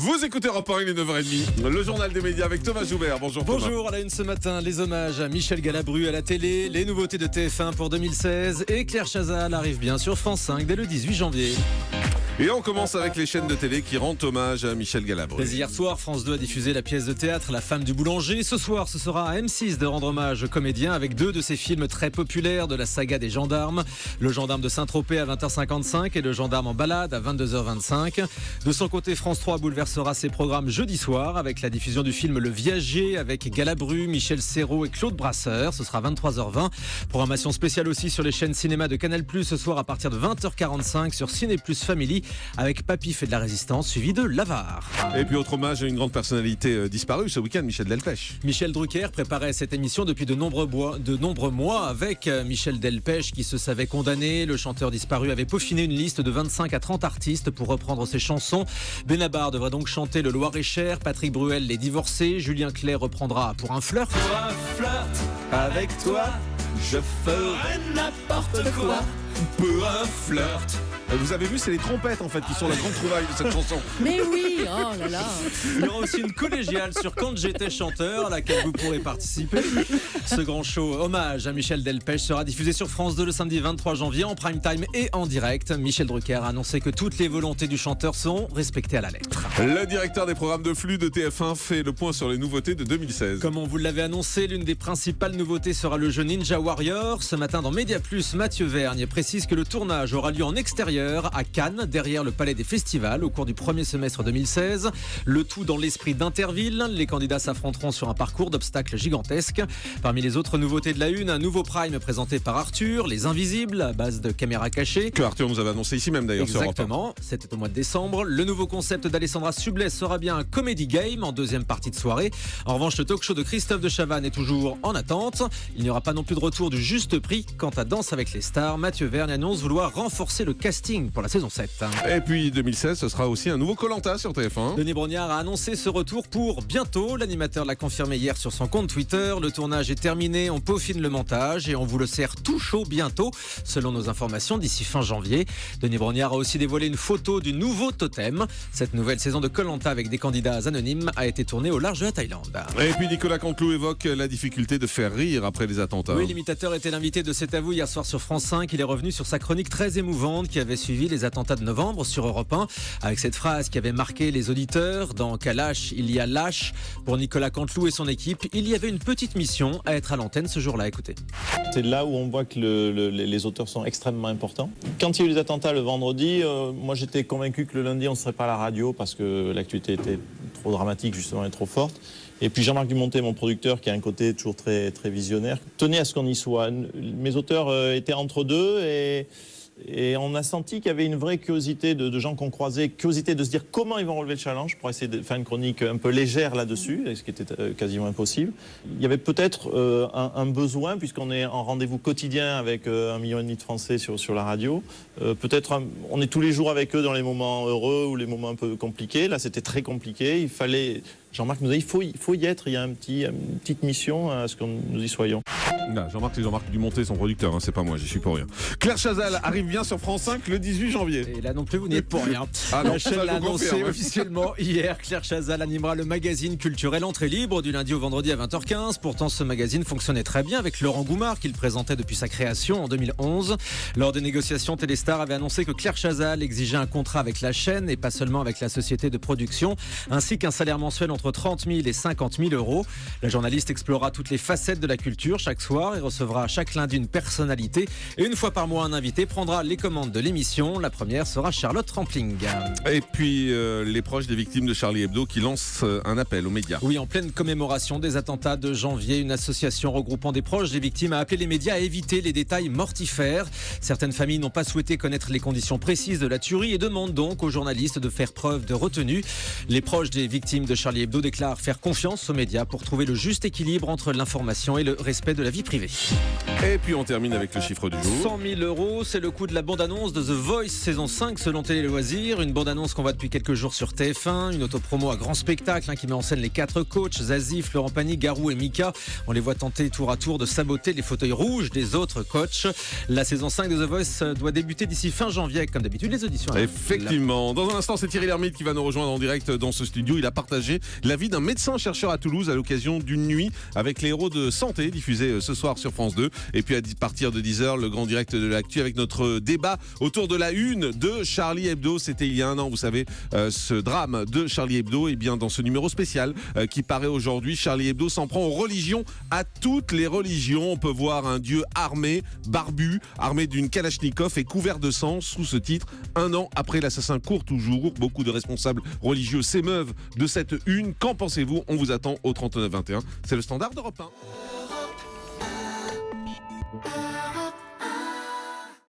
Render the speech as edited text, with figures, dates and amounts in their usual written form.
Vous écoutez Europe 1, il est 9h30. Le journal des médias avec Thomas Joubert. Bonjour Thomas. Bonjour, à la une ce matin, les hommages à Michel Galabru à la télé, les nouveautés de TF1 pour 2016 et Claire Chazal arrive bien sur France 5 dès le 18 janvier. Et on commence avec les chaînes de télé qui rendent hommage à Michel Galabru. Dès hier soir, France 2 a diffusé la pièce de théâtre La femme du boulanger. Ce soir, ce sera à M6 de rendre hommage au comédien avec deux de ses films très populaires de la saga des gendarmes. Le gendarme de Saint-Tropez à 20h55 et le gendarme en balade à 22h25. De son côté, France 3 bouleversera ses programmes jeudi soir avec la diffusion du film Le Viager avec Galabru, Michel Serrault et Claude Brasseur. Ce sera 23h20. Programmation spéciale aussi sur les chaînes cinéma de Canal+, ce soir à partir de 20h45 sur Ciné Plus Family avec Papy fait de la résistance suivi de l'Avare. Et puis autre hommage à une grande personnalité disparue ce week-end, Michel Delpech. Michel Drucker préparait cette émission depuis de nombreux mois avec Michel Delpech qui se savait condamné. Le chanteur disparu avait peaufiné une liste de 25 à 30 artistes pour reprendre ses chansons. Benabar devrait donc chanter Le Loir-et-Cher, Patrick Bruel Les Divorcés, Julien Clerc reprendra Pour un flirt. Pour un flirt avec toi, je ferai n'importe quoi. Pour un flirt. Vous avez vu, c'est les trompettes en fait qui sont la grande trouvaille de cette chanson. Mais oui, oh là là. Il y aura aussi une collégiale sur Quand j'étais chanteur à laquelle vous pourrez participer. Ce grand show hommage à Michel Delpech sera diffusé sur France 2 le samedi 23 janvier en prime time et en direct. Michel Drucker a annoncé que toutes les volontés du chanteur seront respectées à la lettre. Le directeur des programmes de flux de TF1 fait le point sur les nouveautés de 2016. Comme on vous l'avait annoncé, l'une des principales nouveautés sera le jeu Ninja Warrior. Ce matin dans Média Plus, Mathieu Vergne précise que le tournage aura lieu en extérieur à Cannes, derrière le Palais des Festivals, au cours du premier semestre 2016. Le tout dans l'esprit d'Interville. Les candidats s'affronteront sur un parcours d'obstacles gigantesques. Parmi les autres nouveautés de la une, un nouveau prime présenté par Arthur, Les Invisibles, à base de caméras cachées. Que Arthur nous avait annoncé ici même d'ailleurs. Exactement, c'était au mois de décembre. Le nouveau concept d'Alessandra Sublet sera bien un comedy game en deuxième partie de soirée. En revanche, le talk show de Christophe de Chavannes est toujours en attente. Il n'y aura pas non plus de retour du juste prix. Quant à Danse avec les stars, Mathieu Vergne annonce vouloir renforcer le casting pour la saison 7. Et puis 2016, ce sera aussi un nouveau Koh-Lanta sur TF1. Denis Brognard a annoncé ce retour pour bientôt. L'animateur l'a confirmé hier sur son compte Twitter. Le tournage est terminé, on peaufine le montage et on vous le sert tout chaud bientôt, selon nos informations, d'ici fin janvier. Denis Brognard a aussi dévoilé une photo du nouveau totem. Cette nouvelle saison de Koh-Lanta avec des candidats anonymes a été tournée au large de la Thaïlande. Et puis Nicolas Canteloup évoque la difficulté de faire rire après les attentats. Oui, l'imitateur était l'invité de C'est à vous hier soir sur France 5. Il est revenu sur sa chronique très émouvante qui avait suivi les attentats de novembre sur Europe 1, avec cette phrase qui avait marqué les auditeurs: dans Kalash, il y a lâche. Pour Nicolas Canteloup et son équipe, il y avait une petite mission à être à l'antenne ce jour-là. Écoutez. C'est là où on voit que les auteurs sont extrêmement importants. Quand il y a eu les attentats le vendredi, moi j'étais convaincu que le lundi on ne serait pas à la radio parce que l'actualité était trop dramatique justement et trop forte. Et puis Jean-Marc Dumontet, mon producteur, qui a un côté toujours très, très visionnaire, tenait à ce qu'on y soit. Mes auteurs étaient entre deux et on a senti qu'il y avait une vraie curiosité de gens qu'on croisait, curiosité de se dire comment ils vont relever le challenge pour essayer de faire une chronique un peu légère là-dessus, ce qui était quasiment impossible. Il y avait peut-être un besoin, puisqu'on est en rendez-vous quotidien avec 1,5 million de Français sur la radio. Peut-être on est tous les jours avec eux dans les moments heureux ou les moments un peu compliqués. Là, c'était très compliqué. Il fallait... Jean-Marc nous a dit il faut y être, il y a une petite mission à ce que nous y soyons. Non, Jean-Marc Dumontet, son producteur, hein, c'est pas moi, j'y suis pour rien. Claire Chazal arrive bien sur France 5 le 18 janvier. Et là non plus, vous n'y êtes pour rien. La chaîne l'a annoncé confirme. officiellement hier. Claire Chazal animera le magazine culturel Entrée Libre du lundi au vendredi à 20h15. Pourtant, ce magazine fonctionnait très bien avec Laurent Goumard, qu'il présentait depuis sa création en 2011. Lors des négociations, Téléstar avait annoncé que Claire Chazal exigeait un contrat avec la chaîne et pas seulement avec la société de production, ainsi qu'un salaire mensuel entre 30 000 et 50 000 euros. La journaliste explorera toutes les facettes de la culture chaque soir et recevra chaque lundi une personnalité. Et une fois par mois, un invité prendra les commandes de l'émission. La première sera Charlotte Rampling. Et puis les proches des victimes de Charlie Hebdo qui lancent un appel aux médias. Oui, en pleine commémoration des attentats de janvier, une association regroupant des proches des victimes a appelé les médias à éviter les détails mortifères. Certaines familles n'ont pas souhaité connaître les conditions précises de la tuerie et demandent donc aux journalistes de faire preuve de retenue. Les proches des victimes de Charlie Hebdo Hebdo déclare faire confiance aux médias pour trouver le juste équilibre entre l'information et le respect de la vie privée. Et puis on termine avec le chiffre du jour. 100 000 €, c'est le coût de la bande-annonce de The Voice saison 5 selon Télé Loisirs. Une bande-annonce qu'on voit depuis quelques jours sur TF1. Une autopromo à grand spectacle qui met en scène les 4 coachs, Zazie, Florent Pagny, Garou et Mika. On les voit tenter tour à tour de saboter les fauteuils rouges des autres coachs. La saison 5 de The Voice doit débuter d'ici fin janvier avec comme d'habitude les auditions. Effectivement. Dans un instant, c'est Thierry Lhermitte qui va nous rejoindre en direct dans ce studio. Il a partagé la vie d'un médecin-chercheur à Toulouse à l'occasion d'une nuit avec les héros de santé diffusée ce soir sur France 2. Et puis à partir de 10h, le grand direct de l'actu avec notre débat autour de la une de Charlie Hebdo. C'était il y a un an, vous savez, ce drame de Charlie Hebdo. Et bien dans ce numéro spécial qui paraît aujourd'hui, Charlie Hebdo s'en prend aux religions, à toutes les religions. On peut voir un dieu armé, barbu, armé d'une kalachnikov et couvert de sang sous ce titre. Un an après l'assassin court toujours. Beaucoup de responsables religieux s'émeuvent de cette une. Qu'en pensez-vous? On vous attend au 39 21. C'est le standard d'Europe 1.